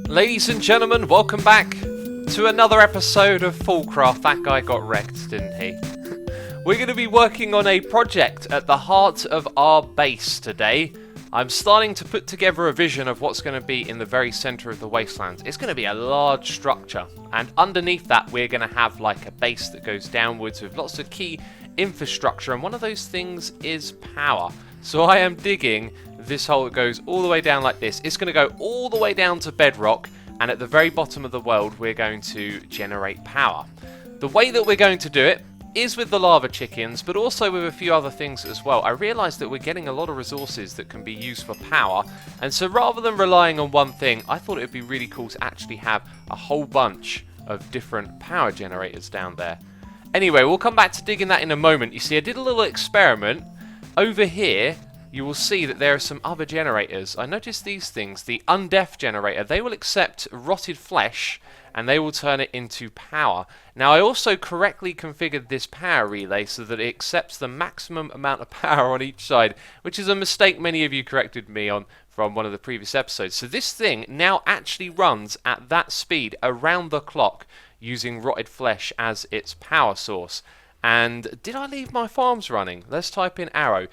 Ladies and gentlemen, welcome back to another episode of FoolCraft. That guy got wrecked, didn't he? We're going to be working on a project at the heart of our base today. I'm starting to put together a vision of what's going to be in the very centre of the wastelands. It's going to be a large structure, and underneath that we're going to have like a base that goes downwards with lots of key infrastructure, and one of those things is power. So I am digging this hole that goes all the way down like this. It's going to go all the way down to bedrock, and at the very bottom of the world we're going to generate power. The way that we're going to do it is with the lava chickens, but also with a few other things as well. I realised that we're getting a lot of resources that can be used for power, and so rather than relying on one thing, I thought it would be really cool to actually have a whole bunch of different power generators down there. Anyway, we'll come back to digging that in a moment. You see, I did a little experiment. Over here, you will see that there are some other generators. I noticed these things. The undeath generator, they will accept rotted flesh and they will turn it into power. Now, I also correctly configured this power relay so that it accepts the maximum amount of power on each side, which is a mistake many of you corrected me on from one of the previous episodes. So this thing now actually runs at that speed around the clock using rotted flesh as its power source. And did I leave my farms running? Let's type in arrow.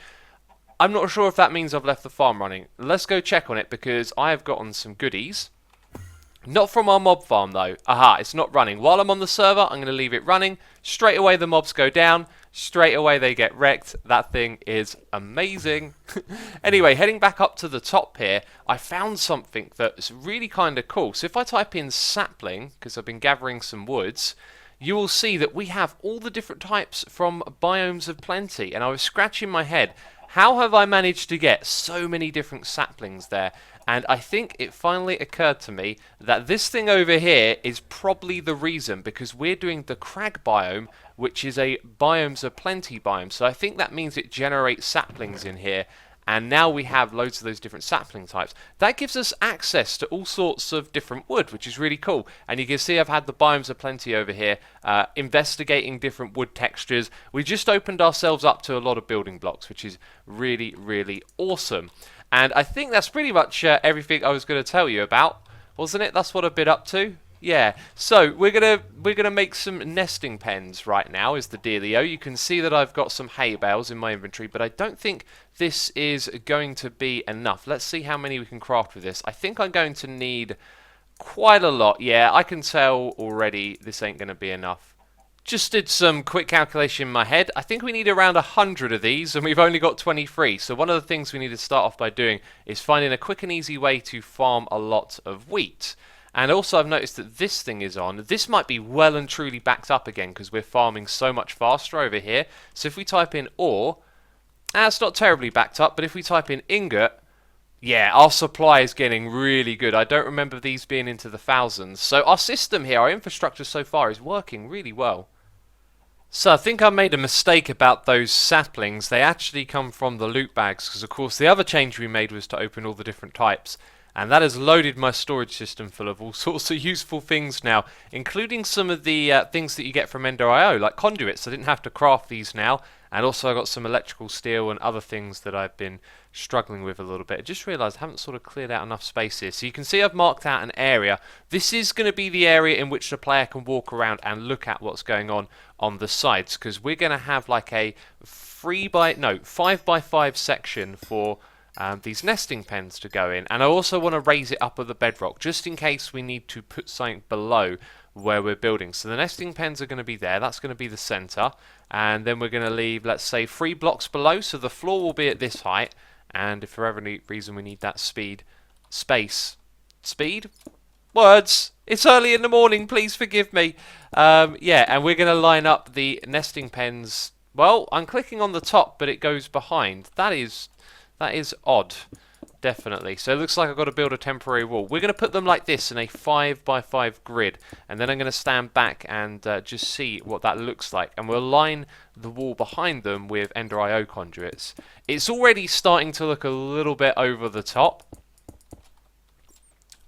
I'm not sure if that means I've left the farm running. Let's go check on it because I have gotten some goodies. Not from our mob farm though. Aha, it's not running. While I'm on the server, I'm going to leave it running. Straight away the mobs go down. Straight away they get wrecked. That thing is amazing. Anyway, heading back up to the top here, I found something that's really kind of cool. So if I type in sapling, because I've been gathering some woods, you will see that we have all the different types from Biomes of Plenty. And I was scratching my head. How have I managed to get so many different saplings there? And I think it finally occurred to me that this thing over here is probably the reason, because we're doing the crag biome, which is a Biomes of Plenty biome. So I think that means it generates saplings in here. And now we have loads of those different sapling types. That gives us access to all sorts of different wood, which is really cool. And you can see I've had the Biomes of Plenty over here, investigating different wood textures. We just opened ourselves up to a lot of building blocks, which is really, really awesome. And I think that's pretty much everything I was going to tell you about, wasn't it? That's what I've been up to. Yeah, so we're gonna make some nesting pens right now is the dealio. You can see that I've got some hay bales in my inventory, but I don't think this is going to be enough. Let's see how many we can craft with this. I think I'm going to need quite a lot. Yeah, I can tell already this ain't going to be enough. Just did some quick calculation in my head. I think we need around 100 of these, and we've only got 23. So one of the things we need to start off by doing is finding a quick and easy way to farm a lot of wheat. And also I've noticed that this thing is on. This might be well and truly backed up again because we're farming so much faster over here. So if we type in ore, it's not terribly backed up, but if we type in ingot, yeah, our supply is getting really good. I don't remember these being into the thousands. So our system here, our infrastructure so far is working really well. So I think I made a mistake about those saplings. They actually come from the loot bags because of course the other change we made was to open all the different types. And that has loaded my storage system full of all sorts of useful things now, including some of the things that you get from Ender.io, like conduits. I didn't have to craft these now. And also I got some electrical steel and other things that I've been struggling with a little bit. I just realised I haven't sort of cleared out enough space here. So you can see I've marked out an area. This is going to be the area in which the player can walk around and look at what's going on the sides. Because we're going to have like a 5x5 section for these nesting pens to go in, and I also want to raise it up with the bedrock just in case we need to put something below where we're building. So the nesting pens are going to be there, that's going to be the center, and then we're going to leave, let's say, 3 blocks below, so the floor will be at this height, and if for any reason we need that words, it's early in the morning, please forgive me. Yeah, and we're going to line up the nesting pens. Well, I'm clicking on the top but it goes behind. That is odd, definitely. So it looks like I've got to build a temporary wall. We're going to put them like this in a 5x5 grid, and then I'm going to stand back and just see what that looks like. And we'll line the wall behind them with Ender.io conduits. It's already starting to look a little bit over the top.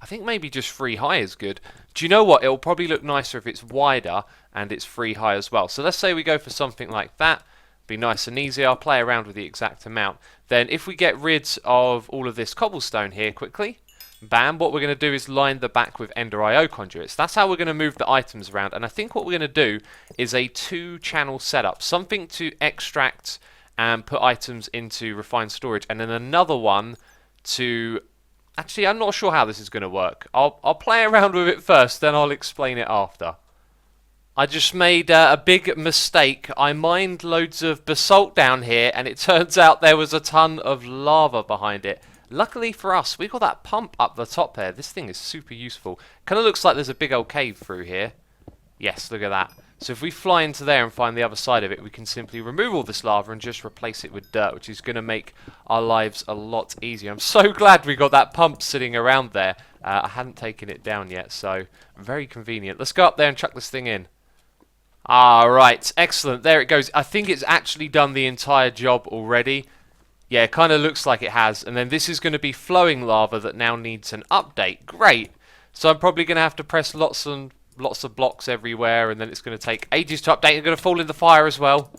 I think maybe just 3 high is good. Do you know what? It'll probably look nicer if it's wider and it's 3 high as well. So let's say we go for something like that. Be nice and easy. I'll play around with the exact amount. Then if we get rid of all of this cobblestone here quickly, Bam. What we're going to do is line the back with Ender IO conduits. That's how we're going to move the items around. And I think what we're going to do is a 2-channel setup. Something to extract and put items into refined storage. And then another one to... Actually, I'm not sure how this is going to work. I'll play around with it first, then I'll explain it after. I just made a big mistake. I mined loads of basalt down here, and it turns out there was a ton of lava behind it. Luckily for us, we got that pump up the top there. This thing is super useful. Kind of looks like there's a big old cave through here. Yes, look at that. So if we fly into there and find the other side of it, we can simply remove all this lava and just replace it with dirt, which is going to make our lives a lot easier. I'm so glad we got that pump sitting around there. I hadn't taken it down yet, so very convenient. Let's go up there and chuck this thing in. Right, excellent. There it goes. I think it's actually done the entire job already. Yeah, it kind of looks like it has. And then this is going to be flowing lava that now needs an update. Great. So I'm probably going to have to press lots of blocks everywhere, and then it's going to take ages to update. It's going to fall in the fire as well.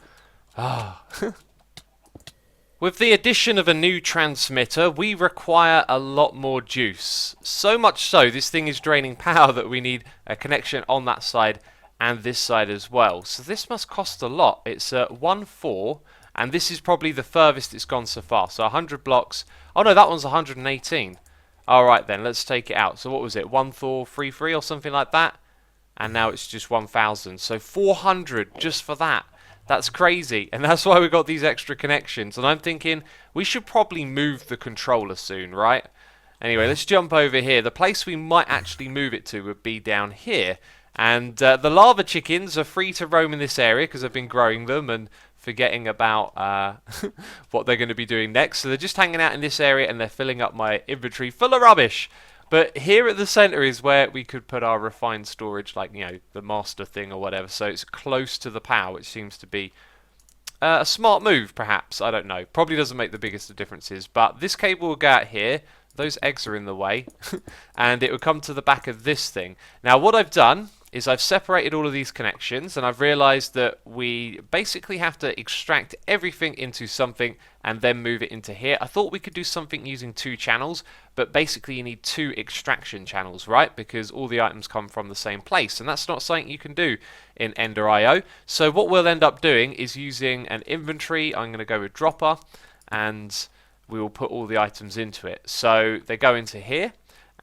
With the addition of a new transmitter, we require a lot more juice. So much so, this thing is draining power that we need a connection on that side and this side as well. So this must cost a lot. It's 1.4, and this is probably the furthest it's gone so far. So 100 blocks. Oh no, that one's 118. Alright then, let's take it out. So what was it? 1.433 or something like that? And now it's just 1,000. So 400 just for that. That's crazy. And that's why we got these extra connections. And I'm thinking we should probably move the controller soon, right? Anyway, let's jump over here. The place we might actually move it to would be down here. And the lava chickens are free to roam in this area because I've been growing them and forgetting about what they're going to be doing next. So they're just hanging out in this area and they're filling up my inventory full of rubbish. But here at the center is where we could put our refined storage, like, you know, the master thing or whatever. So it's close to the power, which seems to be a smart move, perhaps. I don't know. Probably doesn't make the biggest of differences. But this cable will go out here. Those eggs are in the way. And it will come to the back of this thing. Now, what I've done is I've separated all of these connections, and I've realized that we basically have to extract everything into something and then move it into here. I thought we could do something using 2 channels, but basically you need 2 extraction channels, right? Because all the items come from the same place, and that's not something you can do in Ender IO. So what we'll end up doing is using an inventory. I'm going to go with dropper, and we will put all the items into it. So they go into here.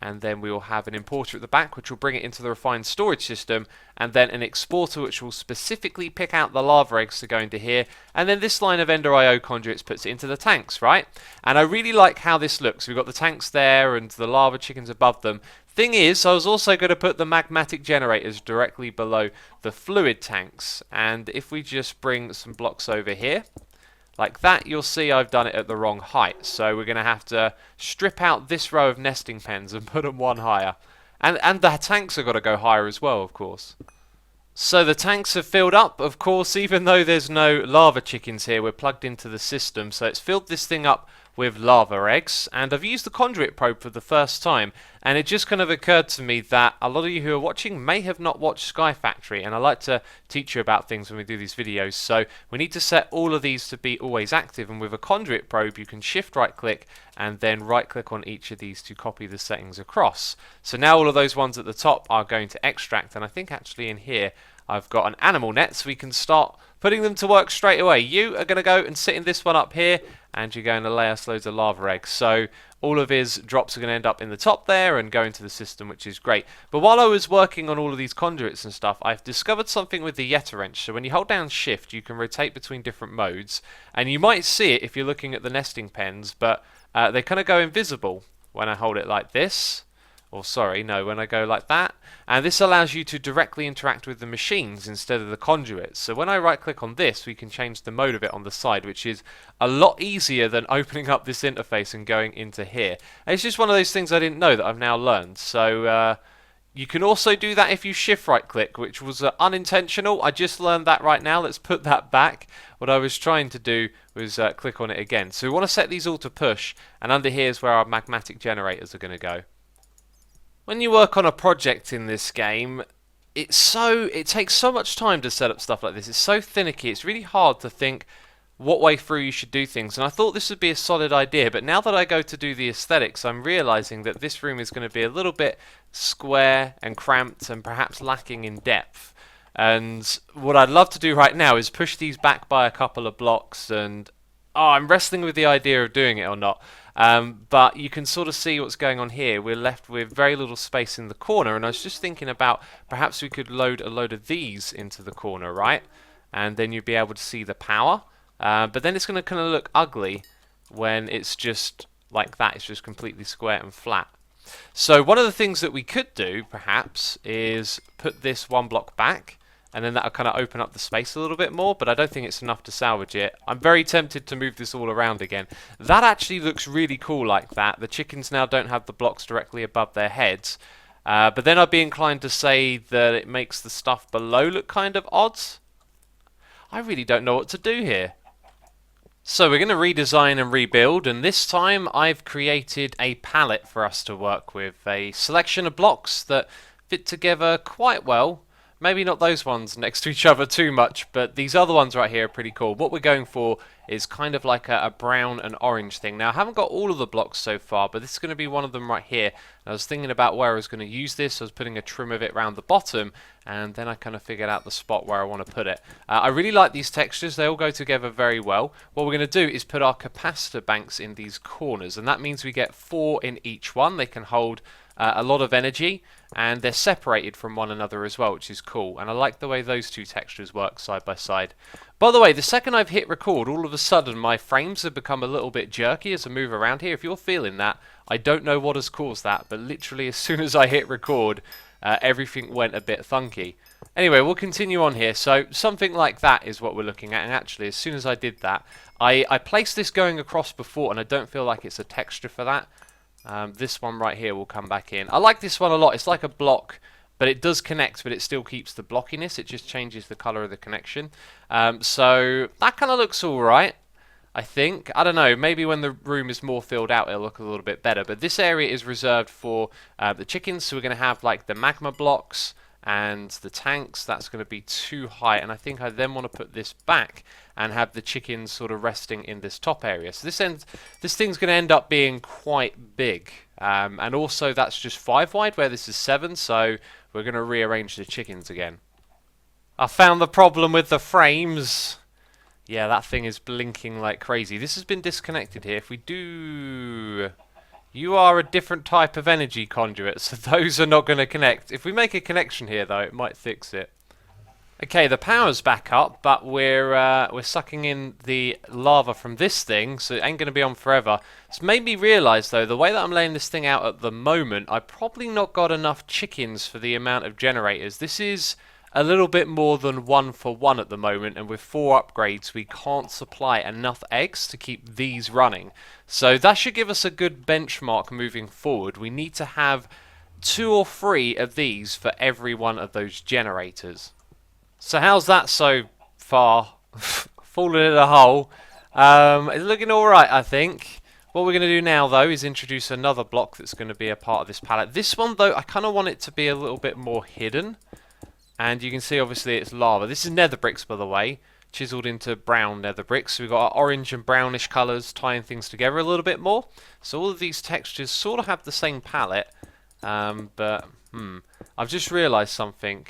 And then we will have an importer at the back, which will bring it into the refined storage system, and then an exporter, which will specifically pick out the lava eggs to go into here, and then this line of Ender IO conduits puts it into the tanks, right? And I really like how this looks. We've got the tanks there and the lava chickens above them. Thing is, I was also going to put the magmatic generators directly below the fluid tanks, and if we just bring some blocks over here, like that, you'll see I've done it at the wrong height. So we're going to have to strip out this row of nesting pens and put them one higher. And the tanks have got to go higher as well, of course. So the tanks have filled up, of course, even though there's no lava chickens here, we're plugged into the system. So it's filled this thing up with lava eggs, and I've used the conduit probe for the first time, and it just kind of occurred to me that a lot of you who are watching may have not watched Sky Factory, and I like to teach you about things when we do these videos. So we need to set all of these to be always active, and with a conduit probe you can shift right click and then right click on each of these to copy the settings across. So now all of those ones at the top are going to extract, and I think actually in here I've got an animal net, so we can start putting them to work straight away. You are going to go and sit in this one up here, and you're going to lay us loads of lava eggs. So all of his drops are going to end up in the top there and go into the system, which is great. But while I was working on all of these conduits and stuff, I've discovered something with the Yeta wrench. So when you hold down shift, you can rotate between different modes, and you might see it if you're looking at the nesting pens, but they kind of go invisible when I hold it like this. Or sorry, no, when I go like that. And this allows you to directly interact with the machines instead of the conduits. So when I right click on this, we can change the mode of it on the side, which is a lot easier than opening up this interface and going into here. And it's just one of those things I didn't know that I've now learned. So you can also do that if you shift right click, which was unintentional. I just learned that right now. Let's put that back. What I was trying to do was click on it again. So we want to set these all to push, and under here is where our magmatic generators are going to go. When you work on a project in this game, it takes so much time to set up stuff like this. It's so finicky. It's really hard to think what way through you should do things. And I thought this would be a solid idea, but now that I go to do the aesthetics, I'm realizing that this room is going to be a little bit square and cramped and perhaps lacking in depth. And what I'd love to do right now is push these back by a couple of blocks, and I'm wrestling with the idea of doing it or not. But you can sort of see what's going on here. We're left with very little space in the corner, and I was just thinking about perhaps we could load a load of these into the corner, right? And then you'd be able to see the power. But then it's going to kind of look ugly when it's just like that. It's just completely square and flat. So one of the things that we could do, perhaps, is put this one block back, and then that'll kind of open up the space a little bit more, but I don't think it's enough to salvage it. I'm very tempted to move this all around again. That actually looks really cool like that. The chickens now don't have the blocks directly above their heads. But then I'd be inclined to say that it makes the stuff below look kind of odd. I really don't know what to do here. So we're going to redesign and rebuild, and this time I've created a palette for us to work with. A selection of blocks that fit together quite well. Maybe not those ones next to each other too much, but these other ones right here are pretty cool. What we're going for is kind of like a brown and orange thing. Now, I haven't got all of the blocks so far, but this is going to be one of them right here. And I was thinking about where I was going to use this. I was putting a trim of it around the bottom, and then I kind of figured out the spot where I want to put it. I really like these textures. They all go together very well. What we're going to do is put our capacitor banks in these corners, and that means we get 4 in each one. They can hold a lot of energy, and they're separated from one another as well, which is cool. And I like the way those two textures work side by side. By the way, the second I've hit record, all of a sudden my frames have become a little bit jerky as I move around here. If you're feeling that, I don't know what has caused that, but literally as soon as I hit record, everything went a bit funky. Anyway, we'll continue on here. So something like that is what we're looking at, and actually as soon as I did that, I placed this going across before, and I don't feel like it's a texture for that. This one right here will come back in. I like this one a lot. It's like a block, but it does connect, but it still keeps the blockiness. It just changes the color of the connection. So that kind of looks alright, I think. I don't know, maybe when the room is more filled out it'll look a little bit better. But this area is reserved for the chickens, so we're going to have like the magma blocks and the tanks. That's going to be too high, and I think I then want to put this back and have the chickens sort of resting in this top area. So this thing's going to end up being quite big, and also that's just 5 wide where this is 7, so we're going to rearrange the chickens again. I found the problem with the frames. Yeah, that thing is blinking like crazy. This has been disconnected here. If we do... You are a different type of energy conduit, so those are not going to connect. If we make a connection here, though, it might fix it. Okay, the power's back up, but we're sucking in the lava from this thing, so it ain't going to be on forever. It's made me realise, though, the way that I'm laying this thing out at the moment, I've probably not got enough chickens for the amount of generators. This is a little bit more than 1 for 1 at the moment, and with 4 upgrades we can't supply enough eggs to keep these running. So that should give us a good benchmark moving forward. We need to have 2 or 3 of these for every one of those generators. So how's that so far? Falling in a hole. It's looking alright, I think. What we're going to do now, though, is introduce another block that's going to be a part of this palette. This one, though, I kind of want it to be a little bit more hidden. And you can see, obviously, it's lava. This is nether bricks, by the way, chiseled into brown nether bricks. So we've got our orange and brownish colours tying things together a little bit more. So all of these textures sort of have the same palette. But I've just realised something.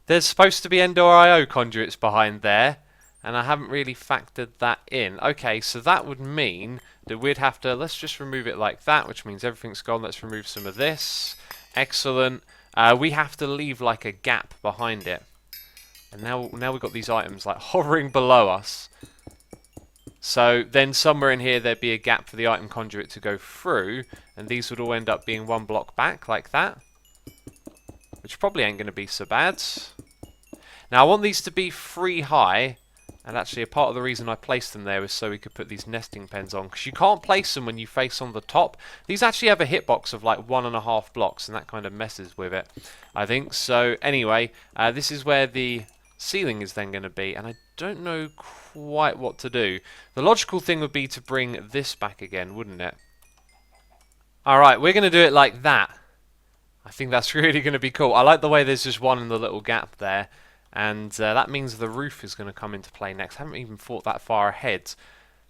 There's supposed to be Ender IO conduits behind there, and I haven't really factored that in. Okay, so that would mean that we'd have to... Let's just remove it like that, which means everything's gone. Let's remove some of this. Excellent. We have to leave like a gap behind it. And now we've got these items like hovering below us. So then somewhere in here there'd be a gap for the item conduit to go through, and these would all end up being 1 block back like that. Which probably ain't going to be so bad. Now I want these to be 3 high, and actually a part of the reason I placed them there was so we could put these nesting pens on, because you can't place them when you face on the top. These actually have a hitbox of like 1.5 blocks, and that kind of messes with it, I think. So anyway, this is where the ceiling is then going to be, and I don't know quite what to do. The logical thing would be to bring this back again, wouldn't it? Alright, we're going to do it like that. I think that's really going to be cool. I like the way there's just one in the little gap there. and that means the roof is going to come into play next. I haven't even thought that far ahead.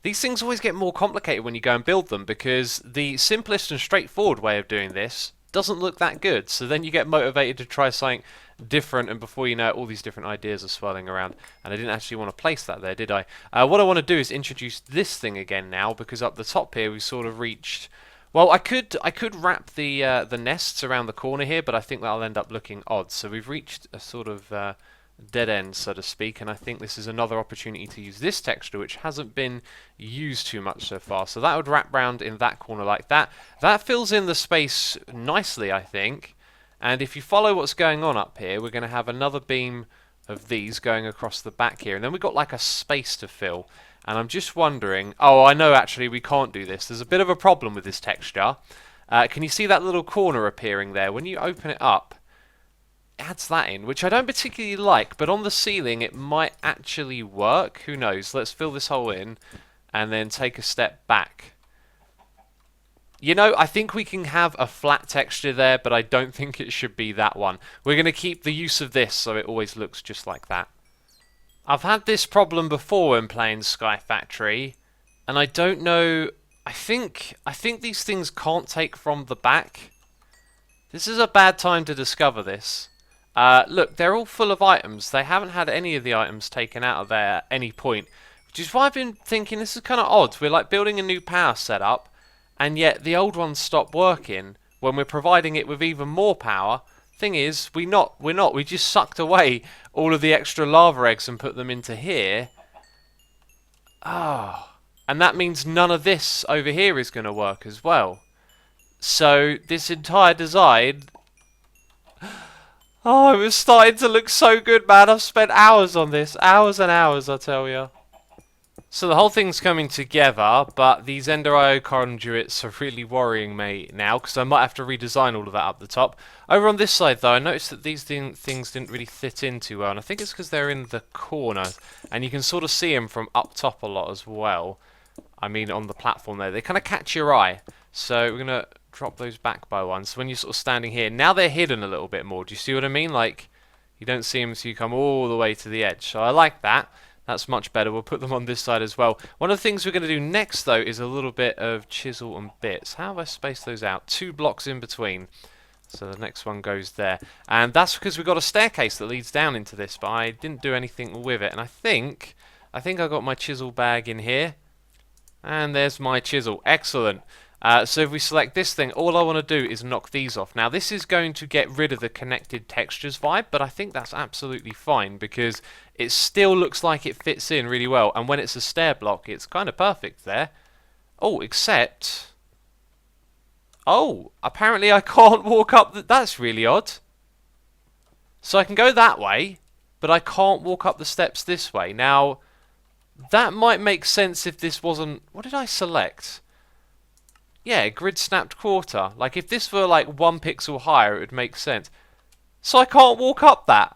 These things always get more complicated when you go and build them, because the simplest and straightforward way of doing this doesn't look that good. So then you get motivated to try something different, and before you know it, all these different ideas are swirling around. And I didn't actually want to place that there, did I? What I want to do is introduce this thing again now, because up the top here we sort of reached... Well, I could wrap the nests around the corner here, but I think that'll end up looking odd. So we've reached a sort of dead end, so to speak, and I think this is another opportunity to use this texture, which hasn't been used too much so far. So that would wrap round in that corner like that. That fills in the space nicely, I think. And if you follow what's going on up here, we're going to have another beam of these going across the back here, and then we've got like a space to fill. And I'm just wondering... Oh, I know actually we can't do this. There's a bit of a problem with this texture. Can you see that little corner appearing there? When you open it up, it adds that in, which I don't particularly like, but on the ceiling it might actually work. Who knows? Let's fill this hole in and then take a step back. You know, I think we can have a flat texture there, but I don't think it should be that one. We're going to keep the use of this so it always looks just like that. I've had this problem before when playing Sky Factory, and I don't know... I think these things can't take from the back. This is a bad time to discover this. Look, they're all full of items. They haven't had any of the items taken out of there at any point, which is why I've been thinking this is kind of odd. We're like building a new power setup, and yet the old ones stop working when we're providing it with even more power. Thing is, we're not. We just sucked away all of the extra lava eggs and put them into here. Oh, and that means none of this over here is going to work as well. So this entire design... Oh, it was starting to look so good, man. I've spent hours on this. Hours and hours, I tell you. So the whole thing's coming together, but these Ender IO conduits are really worrying me now, because I might have to redesign all of that up the top. Over on this side, though, I noticed that these things didn't really fit in too well, and I think it's because they're in the corner, and you can sort of see them from up top a lot as well. I mean, on the platform there. They kind of catch your eye. So we're going to drop those back by one. So when you're sort of standing here, now they're hidden a little bit more. Do you see what I mean? Like, you don't see them until you come all the way to the edge. So I like that. That's much better. We'll put them on this side as well. One of the things we're going to do next, though, is a little bit of chisel and bits. How have I spaced those out? 2 blocks in between. So the next one goes there. And that's because we've got a staircase that leads down into this, but I didn't do anything with it. And I think I got my chisel bag in here. And there's my chisel. Excellent. So if we select this thing, all I want to do is knock these off. Now this is going to get rid of the connected textures vibe, but I think that's absolutely fine because it still looks like it fits in really well. And when it's a stair block, it's kind of perfect there. Oh, except... Oh, apparently I can't walk up... That's really odd. So I can go that way, but I can't walk up the steps this way. Now, that might make sense if this wasn't... What did I select? Yeah, grid snapped quarter. Like, if this were like 1 pixel higher, it would make sense. So I can't walk up that.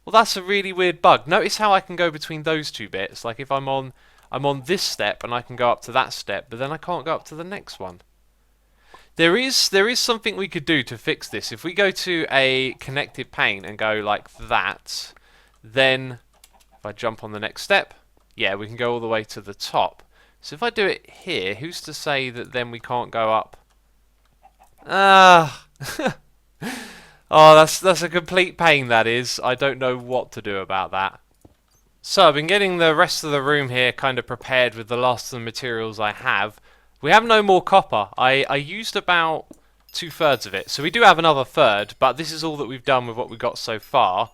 Well, that's a really weird bug. Notice how I can go between those 2 bits. Like, if I'm on this step and I can go up to that step, but then I can't go up to the next one. There is something we could do to fix this. If we go to a connected pane and go like that, then if I jump on the next step, yeah, we can go all the way to the top. So if I do it here, who's to say that then we can't go up? Ah. Oh, that's a complete pain, that is. I don't know what to do about that. So I've been getting the rest of the room here kind of prepared with the last of the materials I have. We have no more copper. I used about 2/3 of it. So we do have another third, but this is all that we've done with what we've got so far.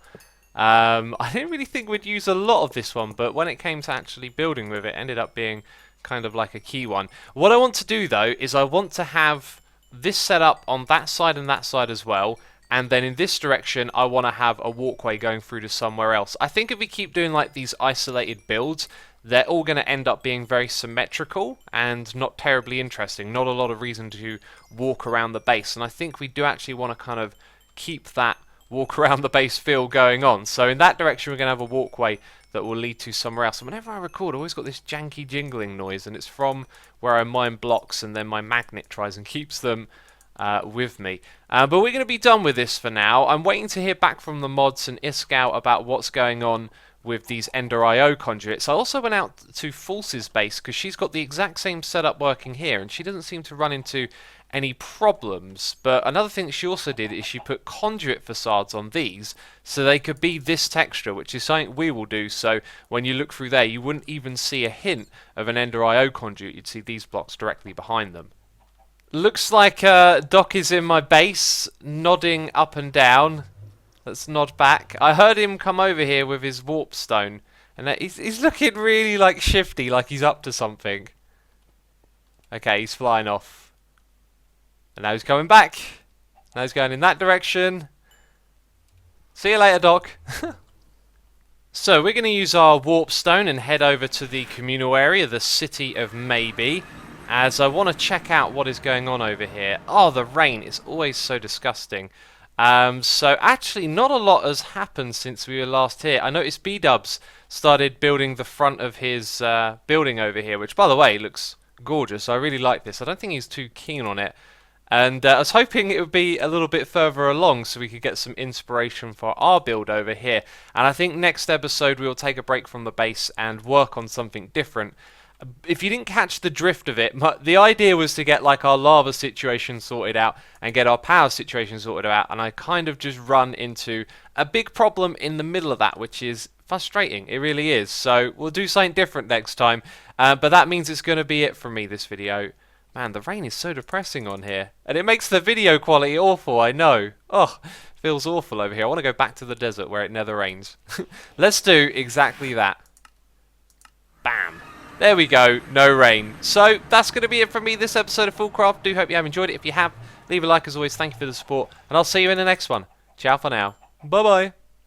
I didn't really think we'd use a lot of this one, but when it came to actually building with it, it ended up being kind of like a key one. What I want to do, though, is I want to have this set up on that side and that side as well. And then in this direction, I want to have a walkway going through to somewhere else. I think if we keep doing like these isolated builds, they're all going to end up being very symmetrical and not terribly interesting. Not a lot of reason to walk around the base. And I think we do actually want to kind of keep that walk around the base feel going on. So in that direction, we're going to have a walkway that will lead to somewhere else. And whenever I record, I always got this janky jingling noise, and it's from where I mine blocks and then my magnet tries and keeps them with me. But we're going to be done with this for now. I'm waiting to hear back from the mods and Iskout about what's going on with these Ender IO conduits. I also went out to False's base because she's got the exact same setup working here and she doesn't seem to run into any problems. But another thing that she also did is she put conduit facades on these so they could be this texture, which is something we will do. So when you look through there, you wouldn't even see a hint of an Ender IO conduit. You'd see these blocks directly behind them. Looks like Doc is in my base, nodding up and down. Let's nod back. I heard him come over here with his warp stone, and he's looking really like shifty, like he's up to something. Okay, he's flying off. And now he's coming back. Now he's going in that direction. See you later, Doc. So we're going to use our warp stone and head over to the communal area, the City of Maybe, as I want to check out what is going on over here. Oh, the rain is always so disgusting. So actually not a lot has happened since we were last here. I noticed B-Dubs started building the front of his building over here, which by the way looks gorgeous. I really like this. I don't think he's too keen on it. And I was hoping it would be a little bit further along so we could get some inspiration for our build over here. And I think next episode we'll take a break from the base and work on something different. If you didn't catch the drift of it, the idea was to get like our lava situation sorted out and get our power situation sorted out, and I kind of just run into a big problem in the middle of that, which is frustrating. It really is. So we'll do something different next time, but that means it's going to be it from me this video. Man, the rain is so depressing on here, and it makes the video quality awful, I know. Oh, feels awful over here. I want to go back to the desert where it never rains. Let's do exactly that. Bam. There we go, no rain. So that's going to be it from me this episode of FoolCraft. Do hope you have enjoyed it. If you have, leave a like as always. Thank you for the support, and I'll see you in the next one. Ciao for now. Bye bye.